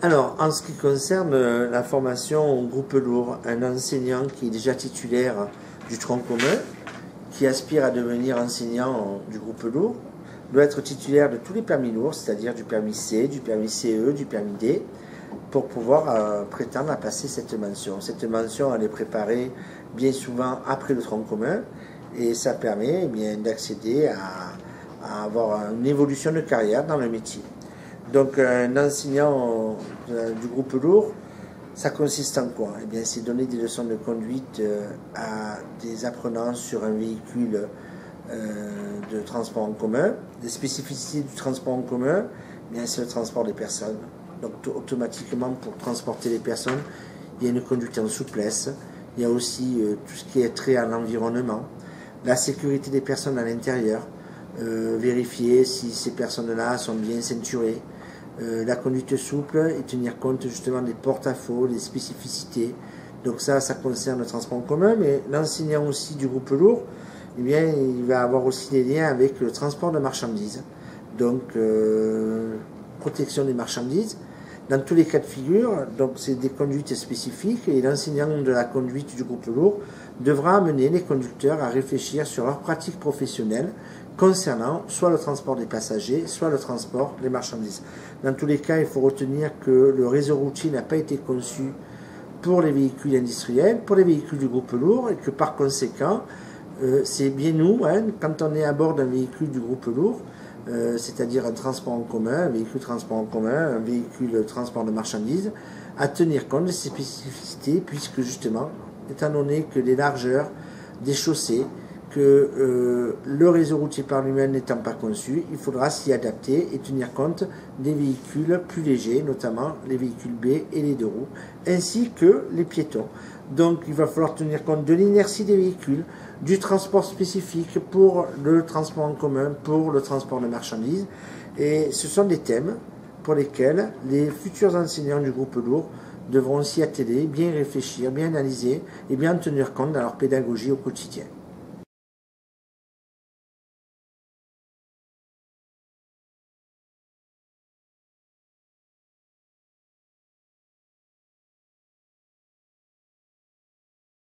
Alors, en ce qui concerne la formation au groupe lourd, un enseignant qui est déjà titulaire du tronc commun, qui aspire à devenir enseignant du groupe lourd, doit être titulaire de tous les permis lourds, c'est-à-dire du permis C, du permis CE, du permis D, pour pouvoir prétendre à passer cette mention. Cette mention, elle est préparée bien souvent après le tronc commun, et ça permet d'accéder à avoir une évolution de carrière dans le métier. Donc un enseignant du groupe lourd, ça consiste en quoi? Eh bien, c'est donner des leçons de conduite à des apprenants sur un véhicule de transport en commun. Des spécificités du transport en commun, eh bien, c'est le transport des personnes. Donc automatiquement, pour transporter les personnes, il y a une conduite en souplesse. Il y a aussi tout ce qui est trait à l'environnement, la sécurité des personnes à l'intérieur, vérifier si ces personnes-là sont bien ceinturées, la conduite souple et tenir compte justement des porte-à-faux, des spécificités. Donc ça concerne le transport en commun, mais l'enseignant aussi du groupe lourd, eh bien, il va avoir aussi des liens avec le transport de marchandises. Donc, protection des marchandises. Dans tous les cas de figure, donc c'est des conduites spécifiques et l'enseignant de la conduite du groupe lourd devra amener les conducteurs à réfléchir sur leurs pratiques professionnelles concernant soit le transport des passagers, soit le transport des marchandises. Dans tous les cas, il faut retenir que le réseau routier n'a pas été conçu pour les véhicules industriels, pour les véhicules du groupe lourd, et que par conséquent, c'est bien nous, quand on est à bord d'un véhicule du groupe lourd, c'est-à-dire un transport en commun, un véhicule transport en commun, un véhicule transport de marchandises, à tenir compte de ces spécificités, puisque justement, étant donné que les largeurs des chaussées, que le réseau routier par lui-même n'étant pas conçu, il faudra s'y adapter et tenir compte des véhicules plus légers, notamment les véhicules B et les deux roues, ainsi que les piétons. Donc il va falloir tenir compte de l'inertie des véhicules, du transport spécifique pour le transport en commun, pour le transport de marchandises, et ce sont des thèmes pour lesquels les futurs enseignants du groupe lourd devront s'y atteler, bien réfléchir, bien analyser et bien tenir compte dans leur pédagogie au quotidien.